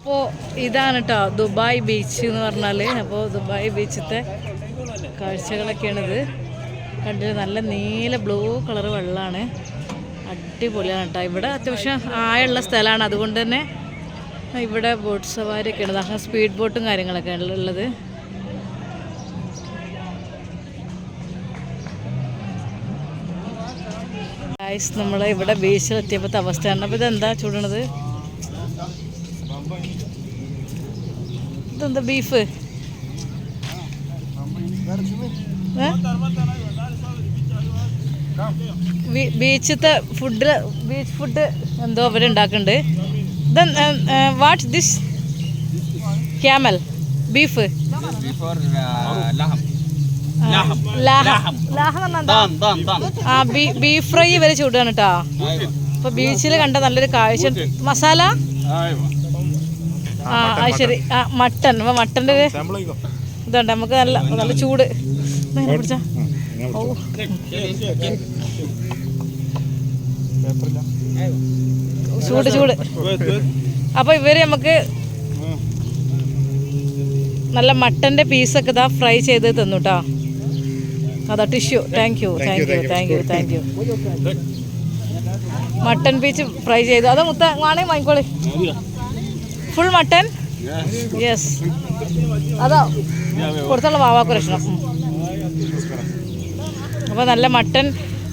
അപ്പോൾ ഇതാണ് കേട്ടോ ദുബായ് ബീച്ച് എന്ന് പറഞ്ഞാൽ. അപ്പോൾ ദുബായ് ബീച്ചിലത്തെ കാഴ്ചകളൊക്കെയാണിത്. കണ്ടിട്ട് നല്ല നീല ബ്ലൂ കളർ വെള്ളമാണ്, അടിപൊളിയാണ് കേട്ടോ. ഇവിടെ അത്യാവശ്യം ആയുള്ള സ്ഥലമാണ്, അതുകൊണ്ട് തന്നെ ഇവിടെ ബോട്ട് സവാരിയൊക്കെയാണ്, അങ്ങനെ സ്പീഡ് ബോട്ടും കാര്യങ്ങളൊക്കെ ഉള്ളത്. നമ്മൾ ഇവിടെ ബീച്ചിലെത്തിയപ്പോഴത്തെ അവസ്ഥയാണ്. അപ്പോൾ ഇതെന്താ ചൂടണത്? ഇതെന്താ ബീഫ്? ബീച്ചത്തെ ഫുഡ്, ബീച്ച് ഫുഡ് എന്തോ അവരുണ്ടാക്കുന്നുണ്ട്. What this? Camel beef, beef fry ഇവര് ചൂടാണ് കേട്ടോ. അപ്പൊ ബീച്ചിൽ കണ്ട നല്ലൊരു കാഴ്ച. മസാല അത് ശരി. മട്ടൻ, അപ്പൊ മട്ടൻ്റെ ഇതുണ്ട് നമുക്ക്. നല്ല നല്ല ചൂട് പിടിച്ചാ. ചൂട് ചൂട്. അപ്പൊ ഇവര് നമുക്ക് നല്ല മട്ടൻ്റെ പീസൊക്കെ ഇതാ ഫ്രൈ ചെയ്ത് തന്നു കേട്ടോ. അതാ tissue. Thank you thank you thank you thank you. Mutton piece fry ചെയ്തു. അതോ മുത്ത വാണേ വാങ്ങിക്കോളി. Full mutton? യെസ്. അതോ കൊടുത്തുള്ള വാവാക്ക് പ്രശ്നം. അപ്പോൾ നല്ല മട്ടൻ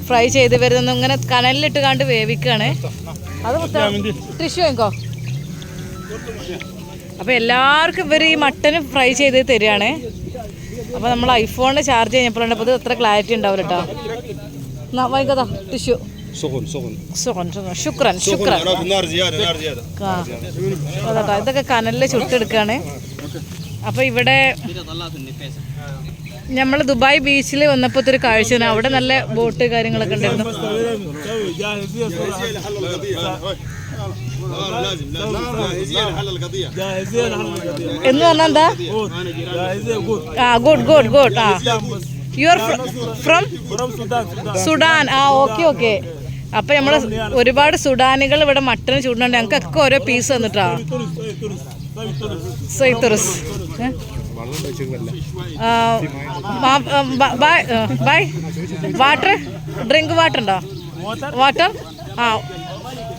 ഫ്രൈ ചെയ്ത് വരുന്ന ഇങ്ങനെ കനലിലിട്ട് കണ്ട് വേവിക്കുകയാണ്. അത് മുത്ത ടിഷ്യൂ വാങ്ങിക്കോ. അപ്പോൾ എല്ലാവർക്കും ഇവർ ഈ മട്ടൻ ഫ്രൈ ചെയ്ത് തരികയാണ്. അപ്പോൾ നമ്മൾ ഐഫോണിൽ ചാർജ് കഴിഞ്ഞപ്പോഴാണ്. അപ്പോൾ ഇത് അത്ര ക്ലാരിറ്റി ഉണ്ടാവില്ല കേട്ടോ. വാങ്ങിക്കോ ടിഷ്യൂ. ശുക്രൻ ശുക്രൻ. അതാ ഇതൊക്കെ കനലിൽ ചുട്ടെടുക്കുകയാണ്. അപ്പോൾ ഇവിടെ നമ്മൾ ദുബായ് ബീച്ചിൽ വന്നപ്പോൾ ഒരു കാഴ്ച, അവിടെ നല്ല ബോട്ട് കാര്യങ്ങളൊക്കെ ഉണ്ടായിരുന്നു. എന്ന് പറഞ്ഞാൽ എന്താ? Good good good. You are from Sudan. Okay okay. അപ്പൊ നമ്മള് ഒരുപാട് സുഡാനികൾ ഇവിടെ മട്ടൺ ചൂടുന്നുണ്ട്. ഞങ്ങൾക്കൊക്കെ ഓരോ പീസ് തന്നിട്ടാ. സൈത്തുറസ് വാട്ടർ, ഡ്രിങ്ക് വാട്ടർ ഉണ്ടോ? വാട്ടർ.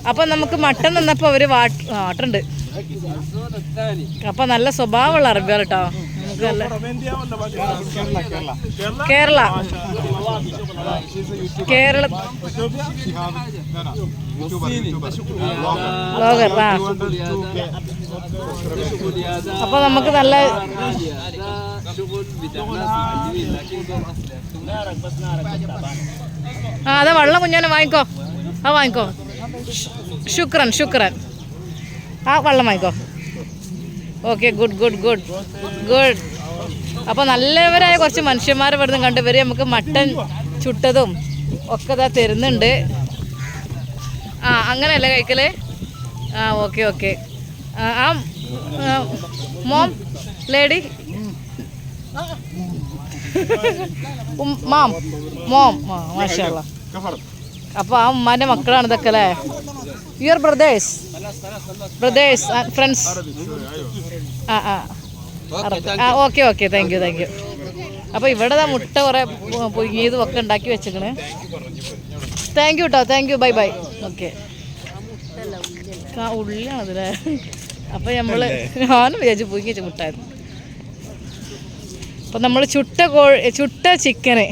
അപ്പൊ നമുക്ക് മട്ടൺ തന്നപ്പോ അവര് വാട്ടർ ഉണ്ട്. അപ്പൊ നല്ല സ്വഭാവമുള്ള അറബികൾ കേട്ടോ. നമുക്ക് നല്ല കേരള കേരള ബ്ലോഗർ. അപ്പൊ നമുക്ക് നല്ല അതെ വെള്ളം കുഞ്ഞാനെ വാങ്ങിക്കോ. വാങ്ങിക്കോ. ശുക്രൻ ശുക്രൻ. വെള്ളം വാങ്ങിക്കോ. Okay good good good good. അപ്പോൾ നല്ലവരായ കുറച്ച് മനുഷ്യന്മാർ ഇവിടുന്ന് കണ്ടുവരും. നമുക്ക് മട്ടൻ ചുട്ടതും ഒക്കെ ഇതാ തരുന്നുണ്ട്. അങ്ങനെയല്ലേ കഴിക്കല്? Okay okay. Mom lady ma'am mom മാഷാ അല്ലാ. അപ്പോൾ ഉമ്മാൻ്റെ മക്കളാണ് ഇതൊക്കെ അല്ലേ? Your brothers and friends. Okay okay thank you thank you. അപ്പോൾ ഇവിടെ മുട്ട കുറേ പുഴുങ്ങിയതും ഒക്കെ ഉണ്ടാക്കി വെച്ചിക്കണ്. താങ്ക് യു കേട്ടോ. Thank you. Bye bye. Okay. ഉള്ളിയാണതല്ലേ? അപ്പോൾ ഞാനും വിചാരിച്ചു പുഴുങ്ങി വെച്ച മുട്ടായിരുന്നു. അപ്പോൾ നമ്മൾ ചുട്ട ചിക്കന്,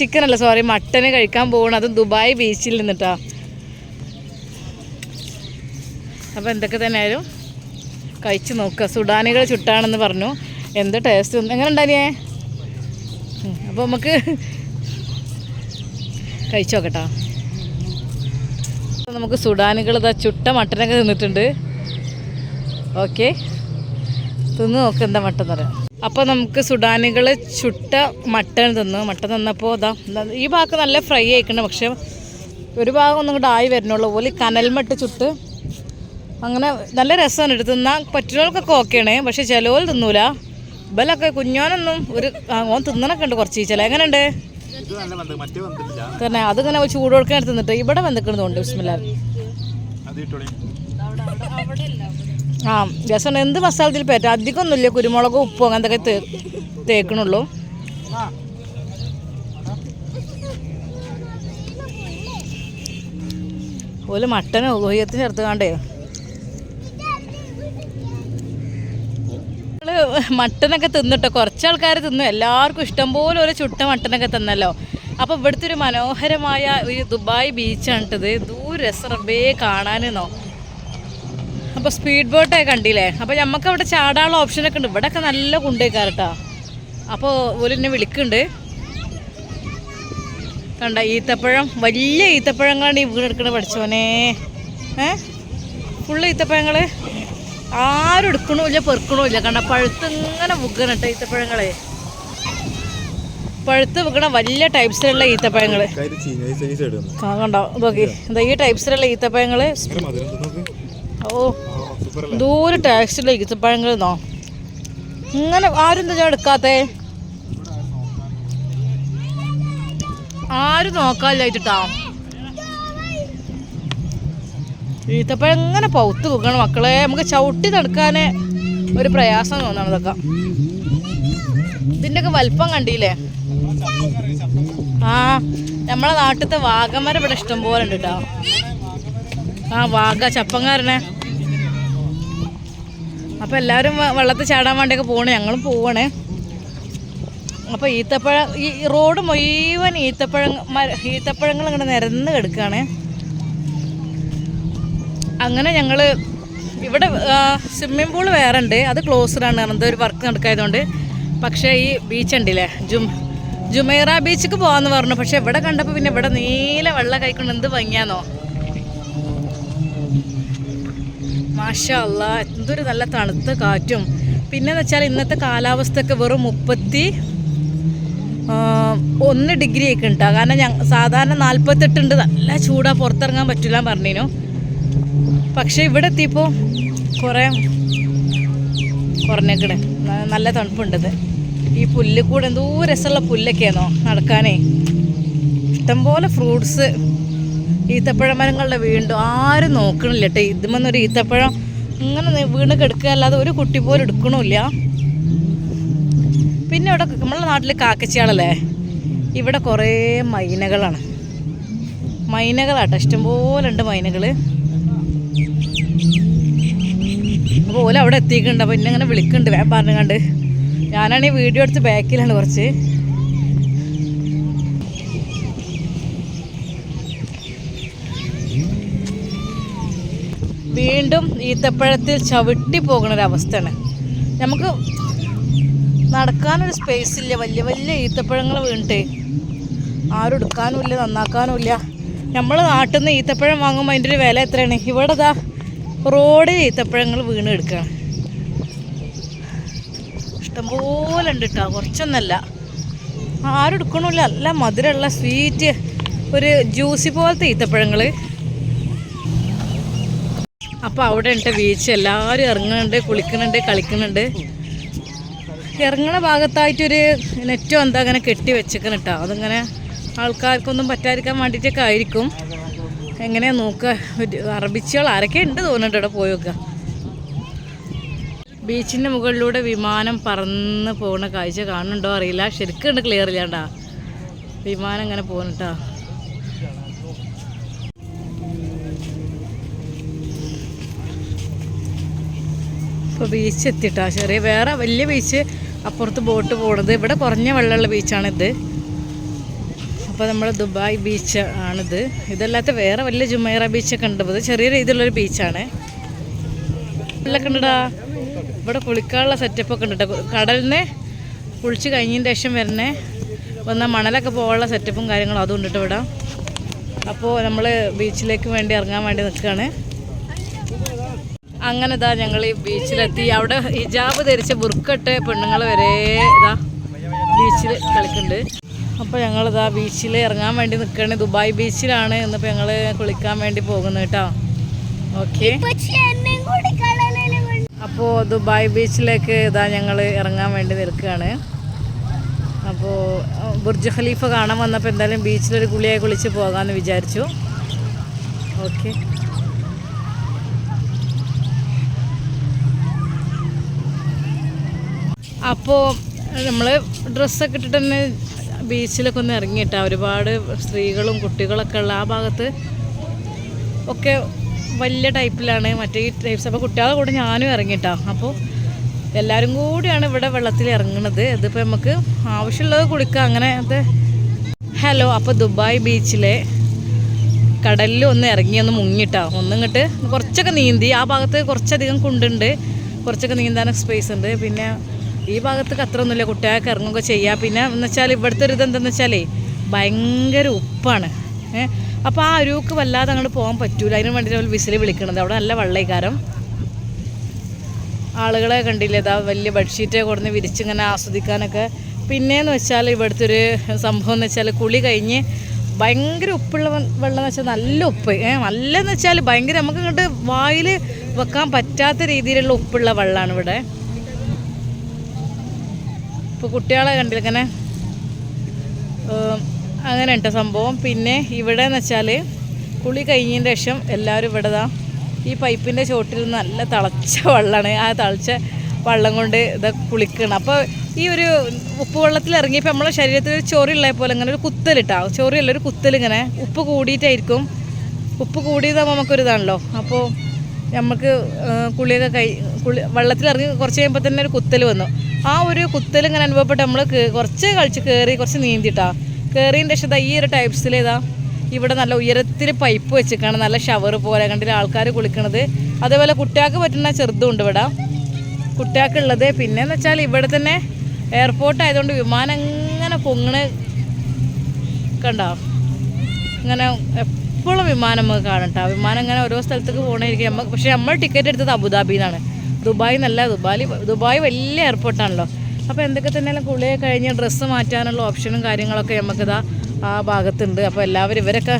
ചിക്കനല്ല സോറി മട്ടന് കഴിക്കാൻ പോകണം. അതും ദുബായ് ബീച്ചിൽ നിന്നിട്ടാ. അപ്പോൾ എന്തൊക്കെ തന്നെ ആയാലും കഴിച്ച് നോക്കുക. സുഡാനികൾ ചുട്ടാണെന്ന് പറഞ്ഞു. എന്ത് ടേസ്റ്റ്, എങ്ങനെ ഉണ്ടാനിയേ? അപ്പോൾ നമുക്ക് കഴിച്ചു നോക്കട്ടോ. അപ്പോൾ നമുക്ക് സുഡാനികൾ ഇതാ ചുട്ട മട്ടനൊക്കെ തിന്നിട്ടുണ്ട്. ഓക്കെ, തിന്ന് നോക്ക് എന്താ മട്ടൻ എന്ന് പറയാം. അപ്പോൾ നമുക്ക് സുഡാനികൾ ചുട്ട മട്ടൻ തിന്നു. മട്ടൻ തിന്നപ്പോൾ ഇതാ ഈ ഭാഗം നല്ല ഫ്രൈ ആയിക്കണം, പക്ഷെ ഒരു ഭാഗം ഒന്നും കൂടെ ആയി വരുന്നുള്ളൂ പോലെ കനൽമട്ട് ചുട്ട്. അങ്ങനെ നല്ല രസമാണ്. എടുത്ത് തിന്നാൻ പറ്റുന്നവർക്കൊക്കെ ഓക്കെയാണ്, പക്ഷെ ചിലവർ തിന്നൂല. ഇവലൊക്കെ കുഞ്ഞോനൊന്നും ഓൻ തിന്നണൊക്കെ ഉണ്ട് കുറച്ച്. ചില എങ്ങനെ ഉണ്ട് തന്നെ? അതിങ്ങനെ ചൂട് കൊടുക്കാൻ തിന്നിട്ട് ഇവിടെ വെന്തിക്കണതുകൊണ്ട് ബിസ്മില്ലാ. ആ രസമുണ്ട്. എന്ത് മസാലത്തിൽ പറ്റും, അധികമൊന്നുമില്ല, കുരുമുളകും ഉപ്പും അങ്ങനത്തെ തേക്കണുള്ളൂ. ഒരു മട്ടന് ഉയത്തിന് ചേർത്ത് കാണ്ടേ മട്ടനൊക്കെ തിന്നിട്ടോ. കുറച്ച് ആൾക്കാർ തിന്നു, എല്ലാവർക്കും ഇഷ്ടംപോലെ ഒരു ചുട്ട മട്ടനൊക്കെ തന്നല്ലോ. അപ്പോൾ ഇവിടുത്തെ ഒരു മനോഹരമായ ഒരു ദുബായ് ബീച്ചാണ് കേട്ടത്. രസറബേ കാണാനെന്നോ. അപ്പോൾ സ്പീഡ് ബോട്ടൊക്കെ കണ്ടില്ലേ. അപ്പോൾ നമുക്ക് അവിടെ ചാടാനുള്ള ഓപ്ഷനൊക്കെ ഉണ്ട്. ഇവിടെയൊക്കെ നല്ല കുണ്ടേക്കാരട്ടോ. അപ്പോൾ ഒരു എന്നെ വിളിക്കുന്നുണ്ട്. കണ്ട ഈത്തപ്പഴം, വലിയ ഈത്തപ്പഴങ്ങളാണ് ഈ വീടെടുക്കണത്. പഠിച്ചോനെ ഫുള്ള് ഈത്തപ്പഴങ്ങൾ. ആരും എടുക്കണമില്ല, പെറുക്കണമില്ല. കണ്ട പഴുത്ത് ഇങ്ങനെ വിൽക്കണം കേട്ടോ ഈത്തപ്പഴങ്ങളെ. പഴുത്ത് വിൽക്കണ വലിയ ടൈപ്സിലുള്ള ഈത്തപ്പഴങ്ങൾ കണ്ടോ. നോക്കി എന്താ ഈ ടൈപ്സിലുള്ള ഈത്തപ്പഴങ്ങൾ. ഓ ദൂരെ ടേസ്റ്റുള്ള ഈത്തപ്പഴങ്ങൾ എന്നോ. ഇങ്ങനെ ആരും എന്താ എടുക്കാത്തേ, ആരും നോക്കാനില്ലായിട്ടാ. ഈത്തപ്പഴം ഇങ്ങനെ പൗത്ത് വെക്കണം മക്കളെ. നമുക്ക് ചവിട്ടി നടക്കാൻ ഒരു പ്രയാസം തോന്നണം. ഇതൊക്കെ ഇതിൻ്റെയൊക്കെ വലിപ്പം കണ്ടില്ലേ. ആ നമ്മളെ നാട്ടിലത്തെ വാഗമരം ഇവിടെ ഇഷ്ടം പോലെ ഉണ്ട് കേട്ടോ. ആ വാഗ ചപ്പങ്കാരനെ. അപ്പം എല്ലാവരും വെള്ളത്തിൽ ചാടാൻ വേണ്ടിയൊക്കെ പോകണേ, ഞങ്ങളും പോവണേ. അപ്പോൾ ഈത്തപ്പഴം, ഈ റോഡ് മുഴുവൻ ഈത്തപ്പഴങ്ങൾ ഇങ്ങനെ നിരന്ന് കിടക്കുകയാണ്. അങ്ങനെ ഞങ്ങൾ ഇവിടെ സ്വിമ്മിംഗ് പൂൾ വേറെ ഉണ്ട്, അത് ക്ലോസ്ഡാണ്, എന്തോ ഒരു വർക്ക് നടക്കായതുകൊണ്ട്. പക്ഷേ ഈ ബീച്ച് ഉണ്ടല്ലേ, ജുമൈറ ബീച്ചിക്ക് പോകാമെന്ന് പറഞ്ഞു. പക്ഷെ ഇവിടെ കണ്ടപ്പോൾ പിന്നെ ഇവിടെ നീല വെള്ളം കഴിക്കൊണ്ട് എന്ത് ഭംഗിയാന്നോ. മാഷാ അല്ലാ, എന്തൊരു നല്ല തണുത്ത കാറ്റും. പിന്നെന്ന് വെച്ചാൽ ഇന്നത്തെ കാലാവസ്ഥയൊക്കെ വെറും 31 ഡിഗ്രി ഒക്കെ ഉണ്ടാകും. കാരണം സാധാരണ 48 ഉണ്ട്, നല്ല ചൂടാ, പുറത്തിറങ്ങാൻ പറ്റില്ല പറഞ്ഞിനു. പക്ഷേ ഇവിടെ എത്തിയപ്പോൾ കുറഞ്ഞേക്കണേ, നല്ല തണുപ്പുണ്ടത്. ഈ പുല്ല് കൂടെ എന്തോ രസമുള്ള പുല്ലൊക്കെയാണോ നടക്കാനേ. ഇഷ്ടംപോലെ ഫ്രൂട്ട്സ്, ഈത്തപ്പഴ മരങ്ങളുടെ വീണ്ടും ആരും നോക്കണില്ല കേട്ടോ. ഇതുമെന്നൊരു ഈത്തപ്പഴം ഇങ്ങനെ വീണ് കിടക്കുക അല്ലാതെ ഒരു കുട്ടി പോലും എടുക്കണമില്ല. പിന്നെ ഇവിടെ നമ്മളെ നാട്ടിൽ കാക്കച്ചിയാളല്ലേ, ഇവിടെ കുറേ മൈനകളാണ്. മൈനകളാട്ടോ, ഇഷ്ടംപോലെ ഉണ്ട് മൈനകൾ. അപ്പോൾ ഓല അവിടെ എത്തിക്കുന്നുണ്ട്. അപ്പോൾ ഇന്നെ ഇങ്ങനെ വിളിക്കുന്നുണ്ട്, വേഗം പറഞ്ഞു കണ്ട്. ഞാനാണെങ്കിൽ വീഡിയോ എടുത്ത് ബാക്കിലാണ് കുറച്ച്. വീണ്ടും ഈത്തപ്പഴത്തിൽ ചവിട്ടി പോകുന്നൊരവസ്ഥയാണ്. നമുക്ക് നടക്കാനൊരു സ്പേസ് ഇല്ല, വലിയ വലിയ ഈത്തപ്പഴങ്ങൾ വീണിട്ട് ആരും എടുക്കാനുമില്ല, നന്നാക്കാനുമില്ല. നമ്മൾ നാട്ടിൽ നിന്ന് ഈത്തപ്പഴം വാങ്ങുമ്പോൾ അതിൻ്റെ ഒരു വില എത്രയാണ്. ഇവിടെ ഇതാ റോഡിൽ ഈത്തപ്പഴങ്ങൾ വീണ് എടുക്കുകയാണ്. ഇഷ്ടംപോലെ ഉണ്ട് കേട്ടോ, കുറച്ചൊന്നല്ല. ആരും എടുക്കണമില്ല, നല്ല മധുരമുള്ള സ്വീറ്റ് ഒരു ജ്യൂസി പോലത്തെ ഈത്തപ്പഴങ്ങൾ. അപ്പോൾ അവിടെ ഉണ്ട് ബീച്ച്. എല്ലാവരും ഇറങ്ങുന്നുണ്ട്, കുളിക്കുന്നുണ്ട്, കളിക്കുന്നുണ്ട്. ഇറങ്ങണ ഭാഗത്തായിട്ടൊരു നെറ്റോ എന്താ അങ്ങനെ കെട്ടി വെച്ചേക്കണം കേട്ടോ. അതിങ്ങനെ ആൾക്കാർക്കൊന്നും പറ്റാതിരിക്കാൻ വേണ്ടിയിട്ടൊക്കെ ആയിരിക്കും. എങ്ങനെയാ നോക്കുക, അറബിച്ചുകൾ ആരൊക്കെ ഉണ്ട് തോന്നുന്നുണ്ട് ഇവിടെ പോയി നോക്കുക. ബീച്ചിൻ്റെ മുകളിലൂടെ വിമാനം പറന്ന് പോകുന്ന കാഴ്ച കാണുന്നുണ്ടോ അറിയില്ല, ശരിക്കും ക്ലിയർ ഇല്ലാണ്ടാ വിമാനം ഇങ്ങനെ പോകുന്നുട്ടാ. ഇപ്പോൾ ബീച്ച് എത്തിയിട്ടാ. ചെറിയ വേറെ വലിയ ബീച്ച് അപ്പുറത്ത് ബോട്ട് പോണത്. ഇവിടെ കുറഞ്ഞ വെള്ളമുള്ള ബീച്ചാണിത്. അപ്പോൾ നമ്മൾ ദുബായ് ബീച്ച് ആണിത്. ഇതല്ലാത്ത വേറെ വലിയ ജുമൈറ ബീച്ചൊക്കെ ഉണ്ട്. ഇത് ചെറിയ രീതിയിലുള്ളൊരു ബീച്ചാണ്. വെള്ളമൊക്കെ ഉണ്ടടാ. ഇവിടെ കുളിക്കാനുള്ള സെറ്റപ്പൊക്കെ ഉണ്ട് കേട്ടോ. കടലിൽ നിന്ന് കുളിച്ച് കഴിഞ്ഞതിന് ശേഷം വരുന്നേ വന്ന മണലൊക്കെ പോകാനുള്ള സെറ്റപ്പും കാര്യങ്ങളും അതും ഉണ്ട് കേട്ടോ ഇവിടെ. അപ്പോൾ നമ്മൾ ബീച്ചിലേക്ക് വേണ്ടി ഇറങ്ങാൻ വേണ്ടി നിൽക്കുകയാണ്. അങ്ങനെ ഇതാ ഞങ്ങൾ ഈ ബീച്ചിലെത്തി. അവിടെ ഹിജാബ് ധരിച്ച ബുർക്കട്ട് പെണ്ണുങ്ങൾ വരെ ഇതാ ബീച്ചിൽ കളിക്കുന്നുണ്ട്. അപ്പോൾ ഞങ്ങളിതാ ബീച്ചിൽ ഇറങ്ങാൻ വേണ്ടി നിൽക്കുകയാണ്. ദുബായ് ബീച്ചിലാണ് ഇന്നിപ്പോൾ ഞങ്ങൾ കുളിക്കാൻ വേണ്ടി പോകുന്നത് കേട്ടോ. ഓക്കെ, അപ്പോൾ ദുബായ് ബീച്ചിലേക്ക് ഇതാ ഞങ്ങൾ ഇറങ്ങാൻ വേണ്ടി നിൽക്കുകയാണ്. അപ്പോൾ ബുർജ് ഖലീഫ കാണാൻ വന്നപ്പോൾ എന്തായാലും ബീച്ചിലൊരു കുളിയായി കുളിച്ച് പോകാമെന്ന് വിചാരിച്ചു. ഓക്കെ, അപ്പോൾ നമ്മൾ ഡ്രസ്സൊക്കെ ഇട്ടിട്ട് തന്നെ ബീച്ചിലൊക്കെ ഒന്ന് ഇറങ്ങിയിട്ടാ. ഒരുപാട് സ്ത്രീകളും കുട്ടികളൊക്കെ ഉള്ള ആ ഭാഗത്ത് ഒക്കെ വലിയ ടൈപ്പിലാണ് മറ്റേ ഈ ടൈപ്സ്. അപ്പോൾ കുട്ടികളെ കൂടെ ഞാനും ഇറങ്ങിയിട്ടാ. അപ്പോൾ എല്ലാവരും കൂടിയാണ് ഇവിടെ വെള്ളത്തിൽ ഇറങ്ങുന്നത്. ഇതിപ്പോൾ നമുക്ക് ആവശ്യമുള്ളത് കുളിക്കാം അങ്ങനെ. അത് ഹലോ, അപ്പോൾ ദുബായ് ബീച്ചിലെ കടലിൽ ഒന്ന് ഇറങ്ങി ഒന്ന് മുങ്ങിട്ടാ. ഒന്നിങ്ങോട്ട് കുറച്ചൊക്കെ നീന്തി. ആ ഭാഗത്ത് കുറച്ചധികം കുണ്ടുണ്ട്, കുറച്ചൊക്കെ നീന്താനൊക്കെ സ്പേസ് ഉണ്ട്. പിന്നെ ഈ ഭാഗത്തേക്ക് അത്ര ഒന്നുമില്ല, കുട്ടികൾക്ക് ഇറങ്ങുകയൊക്കെ ചെയ്യാം. പിന്നെ എന്ന് വെച്ചാൽ ഇവിടുത്തെ ഒരു ഇതെന്താണെന്ന് വെച്ചാലേ ഭയങ്കര ഉപ്പാണ്. അപ്പോൾ ആ അരുവിക്ക് വല്ലാതെ അങ്ങോട്ട് പോകാൻ പറ്റൂല. അതിന് വേണ്ടിയിട്ട് അവർ വിസിൽ വിളിക്കണത്. അവിടെ നല്ല വെള്ളയിക്കാരം. ആളുകളെ കണ്ടില്ലേ, ഇതാ വലിയ ബെഡ്ഷീറ്റൊക്കെ കൊടുന്ന് വിരിച്ചിങ്ങനെ ആസ്വദിക്കാനൊക്കെ. പിന്നെയെന്ന് വെച്ചാൽ ഇവിടുത്തെ ഒരു സംഭവം എന്ന് വെച്ചാൽ കുളി കഴിഞ്ഞ് ഭയങ്കര ഉപ്പുള്ള വെള്ളം എന്ന് വെച്ചാൽ നല്ല ഉപ്പ്, നല്ലതെന്ന് വെച്ചാൽ ഭയങ്കര നമുക്ക് ഇങ്ങോട്ട് വായിൽ വെക്കാൻ പറ്റാത്ത രീതിയിലുള്ള ഉപ്പുള്ള വെള്ളമാണ് ഇവിടെ. ഇപ്പോൾ കുട്ടികളെ കണ്ടില്ല ഇങ്ങനെ അങ്ങനെ ഉണ്ട് സംഭവം. പിന്നെ ഇവിടെ എന്ന് വെച്ചാൽ കുളി കഴിഞ്ഞതിന് ശേഷം എല്ലാവരും ഇവിടെ ഈ പൈപ്പിൻ്റെ ചോട്ടിൽ നല്ല തിളച്ച വെള്ളമാണ്. ആ തിളച്ച വെള്ളം കൊണ്ട് ഇതൊക്കെ കുളിക്കണം. അപ്പോൾ ഈ ഒരു ഉപ്പ് വെള്ളത്തിൽ ഇറങ്ങിയപ്പോൾ നമ്മളെ ശരീരത്തിൽ ഒരു ചൊറിയുള്ള പോലെ ഇങ്ങനെ ഒരു കുത്തലിട്ടാ. ചൊറിയല്ല, ഒരു കുത്തലിങ്ങനെ ഉപ്പ് കൂടിയിട്ടായിരിക്കും. ഉപ്പ് കൂടിയതാകുമ്പോൾ നമുക്കൊരിതാണല്ലോ. അപ്പോൾ നമുക്ക് കുളിയൊക്കെ വെള്ളത്തിലിറങ്ങി കുറച്ച് കഴിയുമ്പോൾ തന്നെ ഒരു കുത്തൽ വന്നു. ആ ഒരു കുത്തൽ ഇങ്ങനെ അനുഭവപ്പെട്ട് നമ്മൾ കുറച്ച് കളിച്ച് കയറി കുറച്ച് നീന്തിട്ടാ. കയറിയതിൻ്റെ ശേഷം ഈ ഒരു ടൈപ്സിലേതാ ഇവിടെ നല്ല ഉയരത്തിൽ പൈപ്പ് വെച്ചിട്ടാണ്, നല്ല ഷവർ പോലെ കണ്ടില്ല ആൾക്കാർ കുളിക്കണത്. അതേപോലെ കുട്ടികൾക്ക് പറ്റുന്ന ചെറുതുണ്ട് ഇവിടെ കുട്ടികൾക്കുള്ളത്. പിന്നെയെന്ന് വെച്ചാൽ ഇവിടെ തന്നെ എയർപോർട്ട് ആയതുകൊണ്ട് വിമാനം ഇങ്ങനെ പൊങ്ങണ് കണ്ടോ. ഇങ്ങനെ എപ്പോഴും വിമാനം നമുക്ക് കാണട്ടോ. വിമാനം ഇങ്ങനെ ഓരോ സ്ഥലത്തേക്ക് പോകണമായിരിക്കും നമുക്ക്. പക്ഷേ നമ്മൾ ടിക്കറ്റ് എടുത്തത് അബുദാബിയിൽ നിന്നാണ്, ദുബായിൽ നിന്നല്ല. ദുബായ് വലിയ എയർപോർട്ടാണല്ലോ. അപ്പോൾ എന്തൊക്കെ തന്നെയാലും കുളിയൊക്കെ കഴിഞ്ഞ് ഡ്രസ്സ് മാറ്റാനുള്ള ഓപ്ഷനും കാര്യങ്ങളൊക്കെ നമുക്കിതാ ആ ഭാഗത്തുണ്ട്. അപ്പോൾ എല്ലാവരും ഇവരൊക്കെ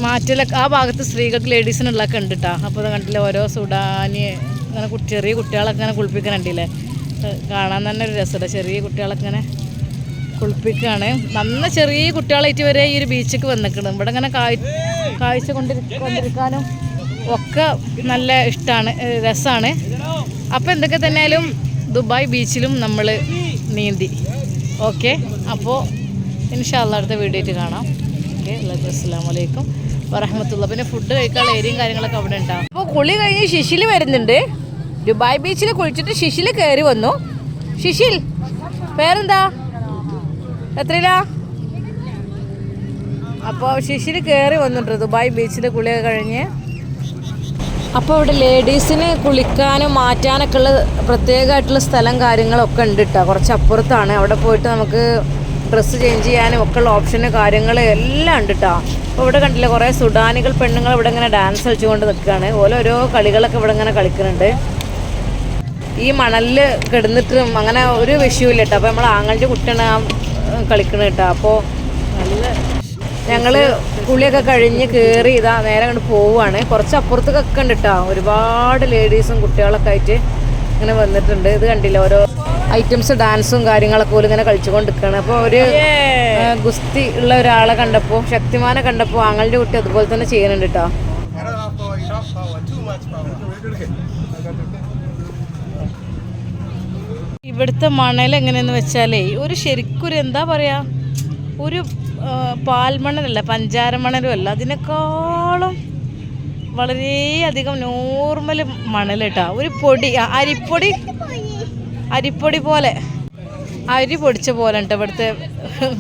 മാറ്റലൊക്കെ ആ ഭാഗത്ത് സ്ത്രീകൾക്ക് ലേഡീസിനുള്ളതൊക്കെ ഉണ്ട് കേട്ടോ. അപ്പോൾ അത് കണ്ടില്ലേ ഓരോ സുഡാനി അങ്ങനെ ചെറിയ കുട്ടികളൊക്കെ ഇങ്ങനെ കുളിപ്പിക്കണുണ്ടല്ലേ. കാണാൻ തന്നെ ഒരു രസമുണ്ട്. ചെറിയ കുട്ടികളൊക്കെ ഇങ്ങനെ കുളിപ്പിക്കുകയാണ്. നന്ന ചെറിയ കുട്ടികളായിട്ട് വരെ ഈ ഒരു ബീച്ചിലേക്ക് വന്നിക്കണം. ഇവിടെ ഇങ്ങനെ കാഴ്ച കൊണ്ടിരിക്കാനും ഒക്കെ നല്ല ഇഷ്ടമാണ്, രസമാണ്. അപ്പോൾ എന്തൊക്കെ തന്നെയാലും ദുബായ് ബീച്ചിലും നമ്മൾ നീന്തി. ഓക്കെ, അപ്പോൾ ഇൻഷാ അല്ലാഹ് അടുത്ത വീഡിയോ ആയിട്ട് കാണാം. ഓക്കെ, അസ്സലാമു അലൈക്കും വറഹ്മത്തുള്ളാഹി. പിന്നെ ഫുഡ് കഴിക്കാനുള്ള ഏരിയയും കാര്യങ്ങളൊക്കെ അവിടെ ഉണ്ടാവും. അപ്പോൾ കുളി കഴിഞ്ഞ് ശിശിൽ വരുന്നുണ്ട്. ദുബായ് ബീച്ചിൽ കുളിച്ചിട്ട് ശിശിൽ കയറി വന്നു. ശിശിൽ പേരെന്താ, എത്രയിലാ? അപ്പോൾ ശിശിൽ കയറി വന്നിട്ടുണ്ട് ദുബായ് ബീച്ചിൽ കുളിയൊക്കെ കഴിഞ്ഞ്. അപ്പോൾ ഇവിടെ ലേഡീസിന് കുളിക്കാനും മാറ്റാനൊക്കെ ഉള്ള പ്രത്യേകമായിട്ടുള്ള സ്ഥലം കാര്യങ്ങളൊക്കെ ഉണ്ട് കേട്ടോ. കുറച്ച് അപ്പുറത്താണ്. അവിടെ പോയിട്ട് നമുക്ക് ഡ്രസ്സ് ചേഞ്ച് ചെയ്യാനും ഒക്കെ ഉള്ള ഓപ്ഷന് കാര്യങ്ങൾ എല്ലാം ഉണ്ട് കേട്ടോ. അപ്പോൾ ഇവിടെ കണ്ടില്ല കുറേ സുഡാനികൾ പെണ്ണുങ്ങൾ ഇവിടെ ഇങ്ങനെ ഡാൻസ് കളിച്ചുകൊണ്ട് നിൽക്കുകയാണ്. ഓരോ കളികളൊക്കെ ഇവിടെ ഇങ്ങനെ കളിക്കുന്നുണ്ട്. ഈ മണലിൽ കിടന്നിട്ടും അങ്ങനെ ഒരു വിഷയമില്ല കേട്ടോ. അപ്പോൾ നമ്മൾ ആങ്ങളുടെ കുട്ടിയാണ് കളിക്കുന്നത് കേട്ടോ. അപ്പോൾ നല്ല ഞങ്ങൾ കുളിയൊക്കെ കഴിഞ്ഞ് കയറി ഇതാ നേരെ അങ്ങോട്ട് പോവുകയാണ്. കുറച്ച് അപ്പുറത്തേക്കൊക്കെ ഉണ്ട് കേട്ടോ. ഒരുപാട് ലേഡീസും കുട്ടികളൊക്കെ ആയിട്ട് ഇങ്ങനെ വന്നിട്ടുണ്ട്. ഇത് കണ്ടില്ല ഓരോ ഐറ്റംസ് ഡാൻസും കാര്യങ്ങളൊക്കെ പോലും ഇങ്ങനെ കളിച്ചുകൊണ്ടിരിക്കുകയാണ്. അപ്പോൾ ഒരു ഗുസ്തി ഉള്ള ഒരാളെ കണ്ടപ്പോൾ, ശക്തിമാനെ കണ്ടപ്പോൾ ആങ്ങളുടെ കുട്ടി അതുപോലെ തന്നെ ചെയ്യുന്നുണ്ട് കേട്ടോ. ഇവിടുത്തെ മണൽ എങ്ങനെയെന്ന് വെച്ചാലേ ഒരു ശരിക്കൊരു എന്താ പറയുക, ഒരു പാൽമണലല്ല, പഞ്ചാര മണലും അല്ല, അതിനേക്കാളും വളരെയധികം നോർമൽ മണൽ കേട്ടോ. ഒരു പൊടി അരിപ്പൊടി പോലെ, അരി പൊടിച്ച പോലെ കേട്ടോ ഇവിടുത്തെ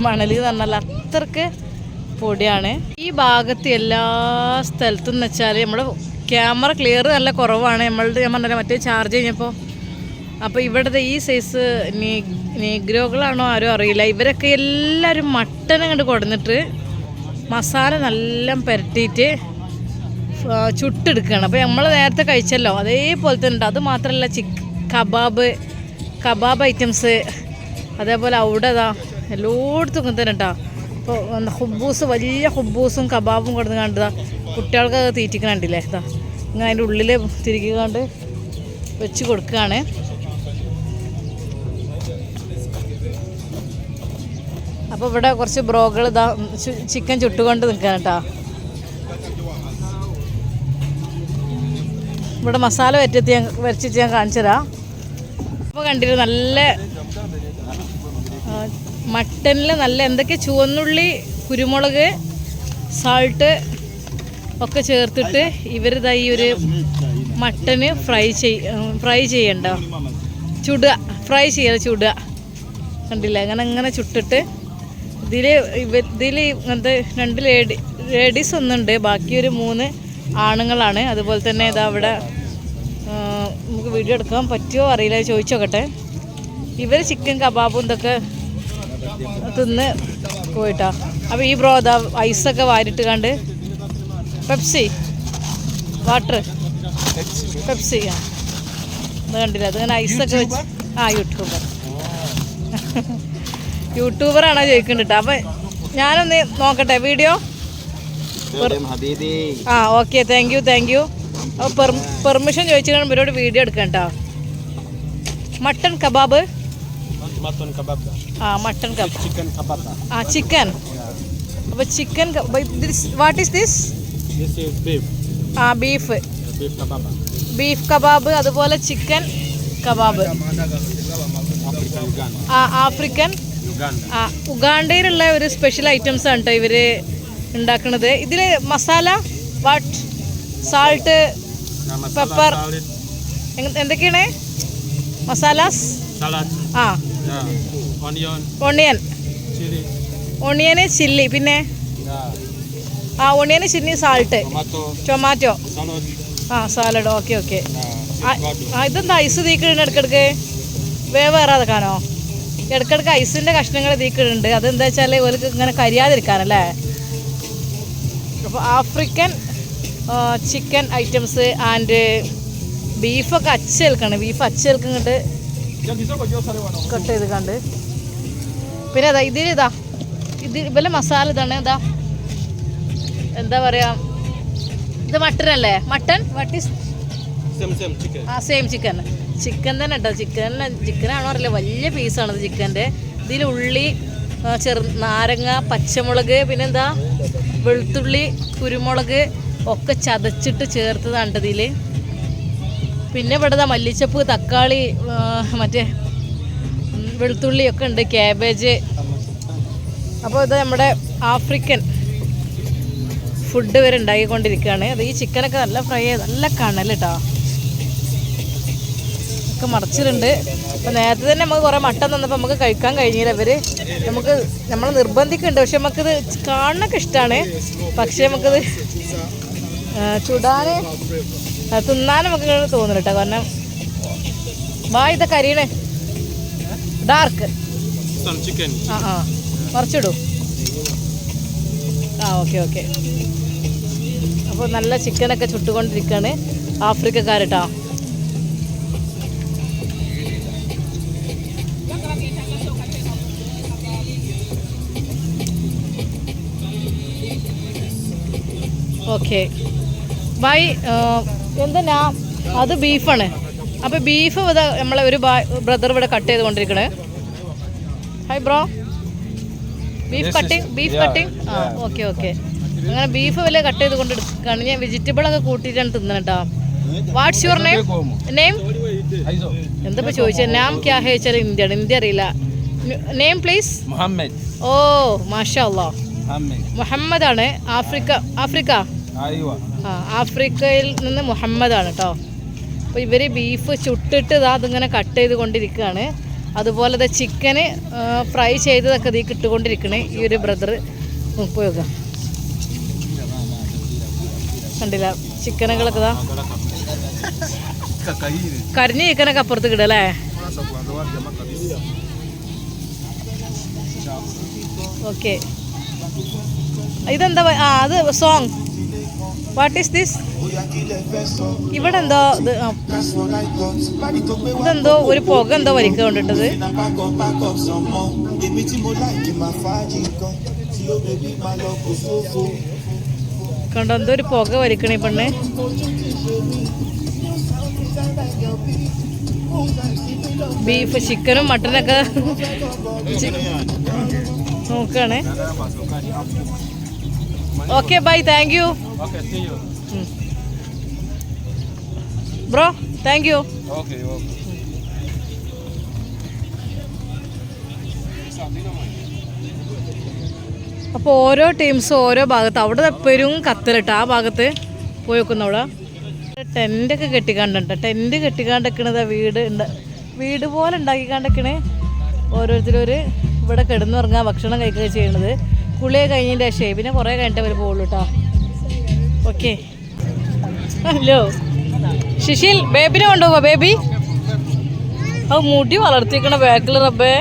മണൽ എന്ന് പറഞ്ഞാൽ. അത്രക്ക് പൊടിയാണ് ഈ ഭാഗത്ത് എല്ലാ സ്ഥലത്തും എന്ന് വെച്ചാൽ. നമ്മുടെ ക്യാമറ ക്ലിയർ നല്ല കുറവാണ്. ഞാൻ പറഞ്ഞില്ല മറ്റേ ചാർജ് കഴിഞ്ഞപ്പോൾ. അപ്പോൾ ഇവിടുത്തെ ഈ സൈസ് നീഗ്രോകളാണോ ആരും അറിയില്ല. ഇവരൊക്കെ എല്ലാവരും മട്ടനെ കണ്ട് കൊടുന്നിട്ട് മസാല നല്ല പുരട്ടിയിട്ട് ചുട്ടെടുക്കുകയാണ്. അപ്പോൾ നമ്മൾ നേരത്തെ കഴിച്ചല്ലോ അതേപോലെ തന്നെ ഉണ്ട്. അത് മാത്രമല്ല കബാബ് ഐറ്റംസ് അതേപോലെ അവിടെ എല്ലായിടത്തും ഇങ്ങനെ തന്നെ കേട്ടോ. ഇപ്പോൾ ഹുബൂസ്, വലിയ ഹുബൂസും കബാബും കൊടുത്ത് കണ്ടതാ കുട്ടികൾക്ക് തീറ്റിക്കണുണ്ടില്ലേ. ഇങ്ങനെ അതിൻ്റെ ഉള്ളിൽ തിരികൊണ്ട് വെച്ച് കൊടുക്കുകയാണ്. അപ്പോൾ ഇവിടെ കുറച്ച് ബ്രോകൾ ചിക്കൻ ചുട്ടുകൊണ്ട് നിൽക്കാൻ കേട്ടോ. ഇവിടെ മസാല വരച്ചിട്ട് ഞാൻ കാണിച്ചു തരാം. അപ്പോൾ കണ്ടില്ല നല്ല മട്ടനിൽ നല്ല എന്തൊക്കെ ചുവന്നുള്ളി, കുരുമുളക്, സാൾട്ട് ഒക്കെ ചേർത്തിട്ട് ഇവരിതാ ഈ ഒരു മട്ടന് ഫ്രൈ ചെയ്യണ്ട, ചുടുക, ഫ്രൈ ചെയ്യാതെ ചുടുക. കണ്ടില്ല അങ്ങനെ ചുട്ടിട്ട് ഇതിൽ ഇങ്ങനത്തെ 2 ലേഡീസ് ഒന്നുണ്ട്, ബാക്കി ഒരു 3 ആണുങ്ങളാണ്. അതുപോലെ തന്നെ ഇതാ അവിടെ നമുക്ക് വീഡിയോ എടുക്കാൻ പറ്റുമോ അറിയില്ല, ചോദിച്ചു നോക്കട്ടെ. ഇവർ ചിക്കൻ കബാബും ഇതൊക്കെ തിന്ന് പോയിട്ടാ. അപ്പോൾ ഈ ബ്രോ അതാ ഐസൊക്കെ വാരിട്ട് കണ്ട് പെപ്സി വാട്ടർ പെപ്സി അത് കണ്ടില്ല, അതിങ്ങനെ ഐസൊക്കെ വെച്ച്. യൂട്യൂബറാണോ ചോദിക്കുന്നുണ്ട് കേട്ടോ. അപ്പം ഞാനൊന്ന് നോക്കട്ടെ വീഡിയോ. Okay, thank you. അപ്പോൾ പെർമിഷൻ ചോദിച്ചിട്ടാണ് ഇവരോട് വീഡിയോ എടുക്കാം കേട്ടോ. Mutton kebab, mutton kebab, chicken. അപ്പോൾ chicken what is this? Beef kebab, അതുപോലെ ചിക്കൻ കബാബ്. ആഫ്രിക്കൻ ഉഗാണ്ടയിലുള്ള ഒരു സ്പെഷ്യൽ ഐറ്റംസ് ആണ് കേട്ടോ ഇവർ ഉണ്ടാക്കുന്നത്. ഇതിൽ മസാല വാട്ട്, സാൾട്ട്, പെപ്പർ എന്തൊക്കെയാണ് മസാലാസ്? ഓണിയന്, ചില്ലി, പിന്നെ onion, chilli, salt, tomato, salad. Okay. ഇതെന്താ ഐസ് തീക്കിടുന്നുണ്ട് ഇടയ്ക്കിടയ്ക്ക്? വേറാതെക്കാനോ? ഇടയ്ക്കിടയ്ക്ക് ഐസിൻ്റെ കഷ്ണങ്ങൾ തീക്കിടുന്നുണ്ട്. അതെന്താ വെച്ചാൽ ഇവർക്ക് ഇങ്ങനെ കരിയാതിരിക്കാനല്ലേ. അപ്പോൾ ആഫ്രിക്കൻ ചിക്കൻ ഐറ്റംസ് ആൻഡ് ബീഫൊക്കെ അച്ചേൽക്കാണ്. ബീഫ് അച്ചേൽക്കിങ്ങോട്ട് കട്ട് ചെയ്ത് കണ്ട്. പിന്നെ ഇത് ഇവലെ മസാല ഇതാണ്. എന്താ പറയുക, ഇത് മട്ടൻ അല്ലേ? Mutton what is? Same chicken തന്നെ കേട്ടോ. ചിക്കനാണോ അറിയില്ല, വലിയ പീസാണത് ചിക്കൻ്റെ. ഇതിൽ ഉള്ളി, നാരങ്ങ, പച്ചമുളക്, പിന്നെന്താ വെളുത്തുള്ളി, കുരുമുളക് ഒക്കെ ചതച്ചിട്ട് ചേർത്തതാണ് ഇതിൽ. പിന്നെ ഇവിടെ മല്ലിച്ചപ്പ്, തക്കാളി, മറ്റേ വെളുത്തുള്ളി ഒക്കെ ഉണ്ട്, ക്യാബേജ്. അപ്പോൾ ഇത് നമ്മുടെ ആഫ്രിക്കൻ ഫുഡ് വരെ ഉണ്ടാക്കിക്കൊണ്ടിരിക്കുകയാണ്. അത് ഈ ചിക്കനൊക്കെ നല്ല ഫ്രൈ ചെയ്ത് നല്ല കണൽ കേട്ടോ, ഒക്കെ മറച്ചിട്ടുണ്ട്. അപ്പോൾ നേരത്തെ തന്നെ നമുക്ക് കുറേ മട്ടൻ തന്നപ്പോൾ നമുക്ക് കഴിക്കാൻ കഴിഞ്ഞില്ല. നമ്മൾ നിർബന്ധിക്കുന്നുണ്ട്, പക്ഷെ നമുക്കിത് കാണാനൊക്കെ ഇഷ്ടമാണ്. പക്ഷേ നമുക്കിത് ചുടാൻ തിന്നാനും നമുക്ക് തോന്നുന്നു കേട്ടോ. കാരണം ഇതൊക്കെ കരിയണേ ഡാർക്ക്. മറിച്ചിടൂ. ഓക്കെ. അപ്പോൾ നല്ല ചിക്കനൊക്കെ ചുട്ടുകൊണ്ടിരിക്കുകയാണ് ആഫ്രിക്കക്കാർ കേട്ടോ. Okay bye. എന്താ അത് ബീഫാണ്. അപ്പോൾ ബീഫ് നമ്മളെ ഒരു ബ്രദർ ഇവിടെ കട്ട് ചെയ്തുകൊണ്ടിരിക്കണേ. Hi bro, beef cutting. Okay. അങ്ങനെ ബീഫ് വല്ല കട്ട് ചെയ്ത് കൊണ്ടെടുക്കുകയാണ്. ഞാൻ വെജിറ്റബിളൊക്കെ കൂട്ടിയിട്ടാണ് തിന്നത് കേട്ടോ. What's your name? എന്താ ചോദിച്ചത്? നാം ക്യാ ഹേ വെച്ചാൽ ഇന്ത്യ അറിയില്ല. Name please? മുഹമ്മദ്. ഓ മാഷാ അല്ലാഹ്, മുഹമ്മദാണ്. ആഫ്രിക്ക ആഫ്രിക്കയിൽ നിന്ന് മുഹമ്മദാണ് കേട്ടോ. അപ്പോൾ ഇവർ ബീഫ് ചുട്ടിട്ട് അതിങ്ങനെ കട്ട് ചെയ്ത് കൊണ്ടിരിക്കുകയാണ്. അതുപോലെ ചിക്കന് ഫ്രൈ ചെയ്തതൊക്കെ ഇതിൽ ഇട്ടുകൊണ്ടിരിക്കണേ ഈ ഒരു ബ്രദർ. നോക്കുക, കണ്ടില്ല ചിക്കനുകളൊക്കെ കരിഞ്ഞ ചിക്കനൊക്കെ അപ്പുറത്ത് കിടല്ലേ. ഓക്കെ, ഇതെന്താ? അത് സോങ്. What is this? ഇവിടെ എന്തോ ഇതെന്തോ ഒരു പുക എന്തോ വലിക്ക കൊണ്ടിട്ടത്. കണ്ടോ, എന്തോ ഒരു പുക വലിക്കണേ പെണ്ണെ. ബീഫ്, ചിക്കനും മട്ടനൊക്കെ നോക്കുകയാണ്. Okay bye, thank you. Bro thank you. അപ്പോൾ ഓരോ ടീംസും ഓരോ ഭാഗത്ത് അവിടെ പെരും കത്തലിട്ട് ആ ഭാഗത്ത് പോയി വെക്കുന്ന അവിടെ ടെൻ്റൊക്കെ കെട്ടിക്കാണ്ടുണ്ട്. ടെൻറ്റ് കെട്ടിക്കാണ്ടിരിക്കണത് വീട് പോലെ ഉണ്ടാക്കിക്കാണ്ടിരിക്കണേ. ഓരോരുത്തരൊരു ഇവിടെ കിടന്നുറങ്ങുക, ഭക്ഷണം കഴിക്കുക ചെയ്യണത്. കുളിയൊക്കെ കഴിഞ്ഞതിൻ്റെ ശേഷം പിന്നെ കുറേ കഴിഞ്ഞിട്ട് അവർ പോകുള്ളൂ കേട്ടോ. ഓക്കെ. ഹലോ ശിശിൽ, ബേബിനെ കൊണ്ടുപോവാ. ബേബി മുടി വളർത്തിക്കണ ബാക്കിൽ റബ്ബേ.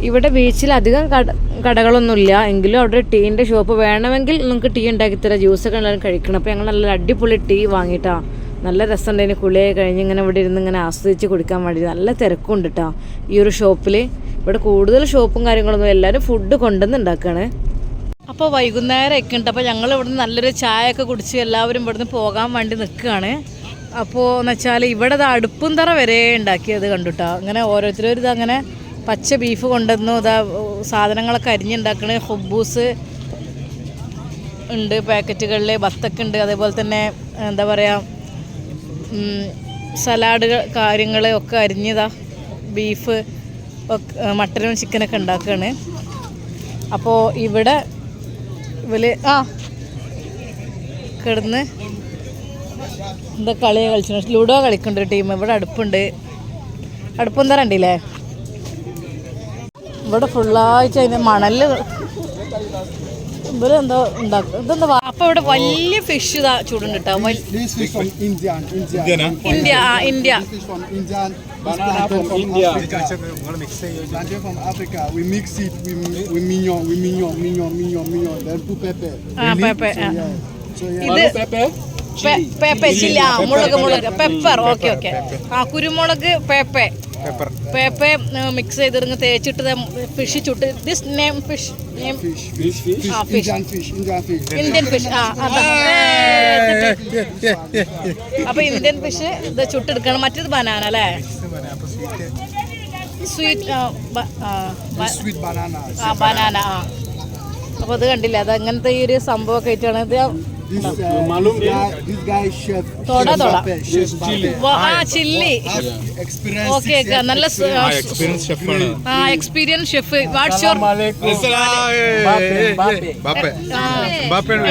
ഇവിടെ ബീച്ചിൽ അധികം കടകളൊന്നുമില്ല, എങ്കിലും അവിടെ ടീൻ്റെ ഷോപ്പ് വേണമെങ്കിൽ നിങ്ങൾക്ക് ടീ ഉണ്ടാക്കിത്തരാം. ജ്യൂസൊക്കെ എല്ലാവരും കഴിക്കണം. അപ്പോൾ ഞങ്ങൾ നല്ല അടിപൊളി ടീ വാങ്ങിയിട്ടാ. നല്ല രസമുണ്ടായിരുന്നു. കുളിയൊക്കെ കഴിഞ്ഞ് ഇങ്ങനെ ഇവിടെ ഇരുന്ന് ഇങ്ങനെ ആസ്വദിച്ച് കുടിക്കാൻ വേണ്ടി. നല്ല തിരക്കുണ്ട് കേട്ടോ ഈ ഒരു ഷോപ്പിൽ. ഇവിടെ കൂടുതൽ ഷോപ്പും കാര്യങ്ങളൊന്നും, എല്ലാവരും ഫുഡ് കൊണ്ടുവന്നുണ്ടാക്കുകയാണ്. അപ്പോൾ വൈകുന്നേരം ഒക്കെ ഉണ്ട്. അപ്പോൾ ഞങ്ങൾ ഇവിടുന്ന് നല്ലൊരു ചായയൊക്കെ കുടിച്ച് എല്ലാവരും ഇവിടുന്ന് പോകാൻ വേണ്ടി നിൽക്കുകയാണ്. അപ്പോൾ എന്ന് വെച്ചാൽ ഇവിടെ അടുപ്പും തറ വരെ ഉണ്ടാക്കിയത് കണ്ടുട്ടോ. അങ്ങനെ ഓരോരുത്തരും ഇതങ്ങനെ പച്ച ബീഫ് കൊണ്ടുവന്നു. സാധനങ്ങളൊക്കെ അരിഞ്ഞുണ്ടാക്കണ ഹുബൂസ് ഉണ്ട് പാക്കറ്റുകളിൽ, ബത്തൊക്കെ ഉണ്ട്. അതേപോലെ തന്നെ എന്താ പറയുക, സലാഡുകൾ കാര്യങ്ങൾ ഒക്കെ അരിഞ്ഞതാ. ബീഫ് മട്ടനും ചിക്കനൊക്കെ ഉണ്ടാക്കുകയാണ്. അപ്പോൾ ഇവിടെ കിടന്ന് എന്താ കളി കളിച്ചു, ലൂഡോ കളിക്കുന്നുണ്ട് ഒരു ടീം. ഇവിടെ അടുപ്പുണ്ട്, അടുപ്പം തരം ഉണ്ടല്ലേ ഇവിടെ ഫുള്ളായിട്ട്. അതിന് മണല് ഇവരെന്തോ ഉണ്ടാക്കും. ഇതെന്താ അപ്പൊ ഇവിടെ വലിയ ഫിഷ് ഇതാ ചൂടുണ്ട് കേട്ടോ. ഇന്ത്യ ഇന്ത്യ പേപ്പ ചില്ലി, മുളക് പെപ്പർ. Okay okay. കുരുമുളക് പേപ്പ മിക്സ് ചെയ്തിരുന്ന് തേച്ചിട്ട് ഫിഷ് ചുട്ട്. This name fish Indian fish. അപ്പൊ ഇന്ത്യൻ ഫിഷ് ഇത് ചുട്ടെടുക്കണം. മറ്റേത് ബനാന അല്ലേ, സ്വീറ്റ് ബനാന. അപ്പൊ അത് കണ്ടില്ല, അത് അങ്ങനത്തെ ഈ ഒരു സംഭവമൊക്കെ ആയിട്ടാണ് ഇത്. ചില്ലി. ഓക്കെ, നല്ല experience chef. What's your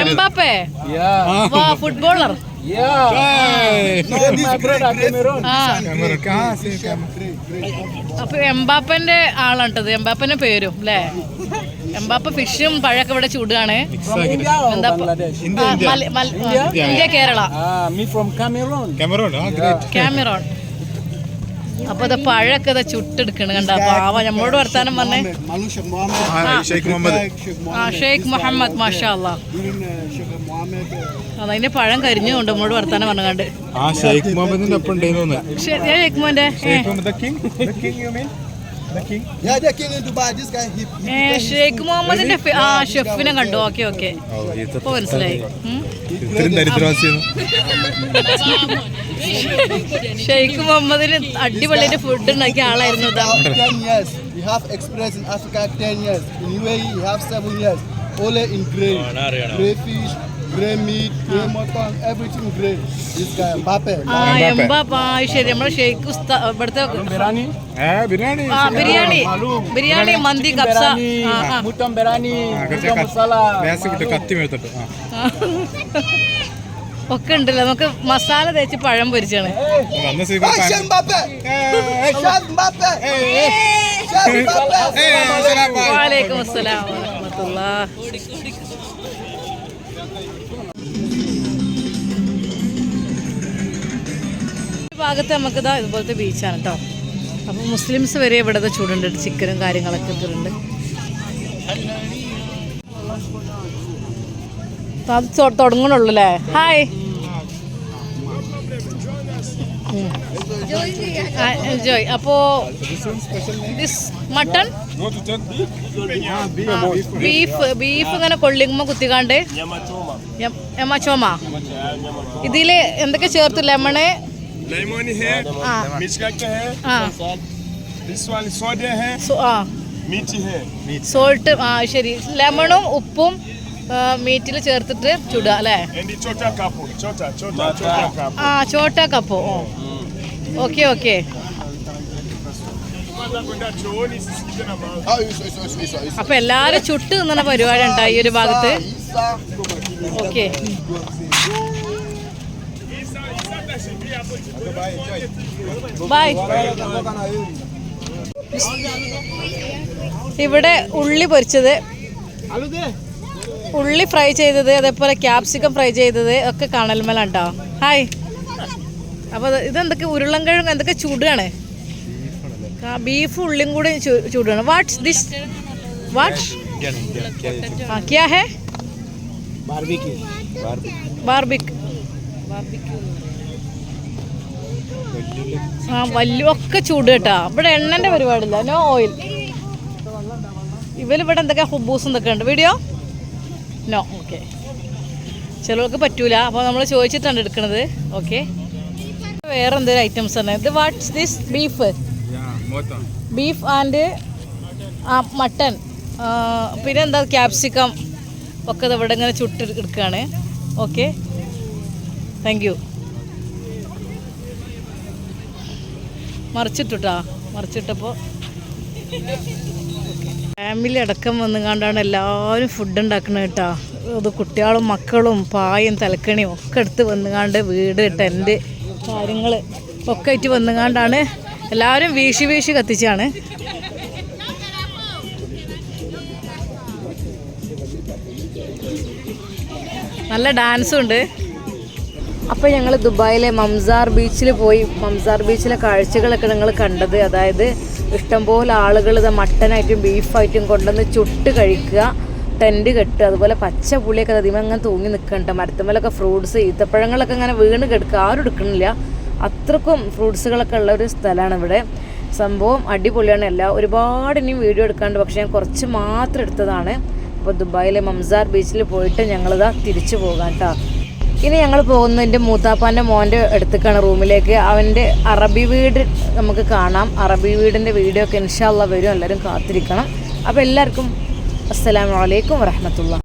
Mbappe? Footballer. അപ്പൊ എംബാപ്പന്റെ ആളാണ്ടത്, എംബാപ്പന്റെ പേരും അല്ലേ. എംബാപ്പ ഫിഷും പഴമൊക്കെ ഇവിടെ ചൂടാണ്. India, Kerala, Cameroon. അപ്പൊ ഇത് പഴമൊക്കെ ഇതാ ചുട്ടെടുക്കണ് കണ്ട. പാവ നമ്മളോട് വർത്താനം പറഞ്ഞേ. ഷെയ്ഖ് മുഹമ്മദ്, മാഷാ അല്ലാ. അതിന്റെ പഴം കരിഞ്ഞുകൊണ്ട് നമ്മളോട് വർത്താനം പറഞ്ഞുകൊണ്ട്. ഷെയ്ഖ് മുഹമ്മദിന്റെ ഷെയ്ഖ് മുഹമ്മദിന്റെ ഷെഫിനെ കണ്ടു. ഓക്കെ ഓക്കെ, ഇപ്പൊ മനസ്സിലായി. ഷെയ്ഖ് മുഹമ്മദിന് അടിപൊളിയുടെ ഫുഡ് ഉണ്ടാക്കിയ ആളായിരുന്നു. ശരി, നമ്മളെ ഷെയ്ഖ് ഇവിടുത്തെ ബിരിയാണി, മന്തി, കബ്സ ഒക്കെ ഉണ്ടല്ലോ. നമുക്ക് മസാല തേച്ച് പഴം പൊരിച്ചാണ്. വലൈക്കും അസ്സലാം വറഹ്മത്തുള്ളാഹ്. ഭാഗത്ത് നമുക്കിതാ ഇതുപോലത്തെ ബീച്ചാണ് കേട്ടോ. അപ്പോൾ മുസ്ലിംസ് വരെ ഇവിടെ ചൂടുണ്ട്, ചിക്കനും കാര്യങ്ങളൊക്കെ ഇട്ടിട്ടുണ്ട്. അത് തുടങ്ങണുള്ളൂ അല്ലേ. Hi, enjoy. അപ്പോ ദിസ് മട്ടൺ ബീഫ് ഇങ്ങനെ കൊള്ളിങ്ങുമ്പോ കുത്തിക്കാണ്ട് എമച്ചോമ. ഇതില് എന്തൊക്കെ ചേർത്തു? Lemon, salt. ശരി, ലെമണും ഉപ്പും മീറ്റിൽ ചേർത്തിട്ട് ചുടുക അല്ലേ. ചോട്ടാ കപ്പോ. Okay okay. അപ്പൊ എല്ലാരും ചുട്ട് നിന്ന പരിപാടി ഉണ്ടാ ഈ ഒരു ഭാഗത്ത്. Okay, bye. ഇവിടെ ഉള്ളി പൊരിച്ചത്, ഉള്ളി ഫ്രൈ ചെയ്തത്, അതേപോലെ ക്യാപ്സിക്കം ഫ്രൈ ചെയ്തത് ഒക്കെ കാണൽമേലുണ്ടോ. ഹായ്. അപ്പോൾ ഇതെന്തൊക്കെ ഉരുളൻകിഴങ്ങ് എന്തൊക്കെ ചൂടാണ്. ബീഫ് ഉള്ളിയും കൂടി ചൂടാണ്. What's this? വാട്ട്? ക്യാ ഹേ? ബാർബിക്യൂ. വലിയ ഒക്കെ ചൂട് കേട്ടാ. ഇവിടെ എണ്ണൻ്റെ പരിപാടിയില്ല, നോ ഓയിൽ. ഇവരിവിടെ എന്തൊക്കെ ഹുബൂസ് എന്തൊക്കെ ഉണ്ട്. Video no. ഓക്കെ, ചിലർക്ക് പറ്റൂല, അപ്പോൾ നമ്മൾ ചോദിച്ചിട്ടാണ് എടുക്കുന്നത്. ഓക്കെ, വേറെ എന്തൊരു ഐറ്റംസ് ആണ് ഇത്. What's this? Beef, beef and mutton, പിന്നെ എന്താ ക്യാപ്സിക്കം ഒക്കെ ഇവിടെ ഇങ്ങനെ ചുട്ടെടുക്കുകയാണ്. Okay, thank you. മറിച്ചിട്ടാ, മറിച്ചിട്ടപ്പോൾ ഫാമിലി അടക്കം വന്നുകൊണ്ടാണ് എല്ലാവരും ഫുഡ് ഉണ്ടാക്കുന്നത് കേട്ടോ. അത് കുട്ടികളും മക്കളും പായും തലക്കണിയും ഒക്കെ എടുത്ത് വന്നുകാണ്ട് വീട് ടെൻറ്റ് കാര്യങ്ങൾ ഒക്കെ ആയിട്ട് വന്നുകൊണ്ടാണ് എല്ലാവരും വീശി വീശി കത്തിച്ചാണ്. നല്ല ഡാൻസും ഉണ്ട്. അപ്പോൾ ഞങ്ങൾ ദുബായിലെ മംസാർ ബീച്ചിൽ പോയി. മംസാർ ബീച്ചിലെ കാഴ്ചകളൊക്കെ ഞങ്ങൾ കണ്ടത്, അതായത് ഇഷ്ടംപോലെ ആളുകൾ ഇത് മട്ടനായിട്ടും ബീഫായിട്ടും കൊണ്ടുവന്ന് ചുട്ട് കഴിക്കുക, ടെൻറ്റ് കെട്ടുക, അതുപോലെ പച്ച പുളിയൊക്കെ അതിമ അങ്ങനെ തൂങ്ങി നിൽക്കണ്ട. മരത്തുമ്മലൊക്കെ ഫ്രൂട്ട്സ്, ഈത്തപ്പഴങ്ങളൊക്കെ അങ്ങനെ വീണ് കിടക്കുക, ആരും എടുക്കണില്ല. അത്രക്കും ഫ്രൂട്ട്സുകളൊക്കെ ഉള്ള ഒരു സ്ഥലമാണ് ഇവിടെ. സംഭവം അടിപൊളിയാണ്. ഒരുപാട് ഇനിയും വീഡിയോ എടുക്കാണ്ട്, പക്ഷേ ഞാൻ കുറച്ച് മാത്രം എടുത്തതാണ്. അപ്പോൾ ദുബായിലെ മംസാർ ബീച്ചിൽ പോയിട്ട് ഞങ്ങളിതാ തിരിച്ചു പോകാം കേട്ടോ. ഇനി ഞങ്ങൾ പോകുന്നത് എൻ്റെ മൂത്താപ്പാൻ്റെ മോൻ്റെ അടുത്തേക്കാണ്, റൂമിലേക്ക്. അവൻ്റെ അറബി വീട് നമുക്ക് കാണാം. അറബി വീടിൻ്റെ വീഡിയോ ഒക്കെ ഇൻഷാ അല്ലാഹ് വരും, എല്ലാവരും കാത്തിരിക്കണം. അപ്പോൾ എല്ലാവർക്കും അസ്സലാമു അലൈക്കും വറഹ്മത്തുള്ളാഹി.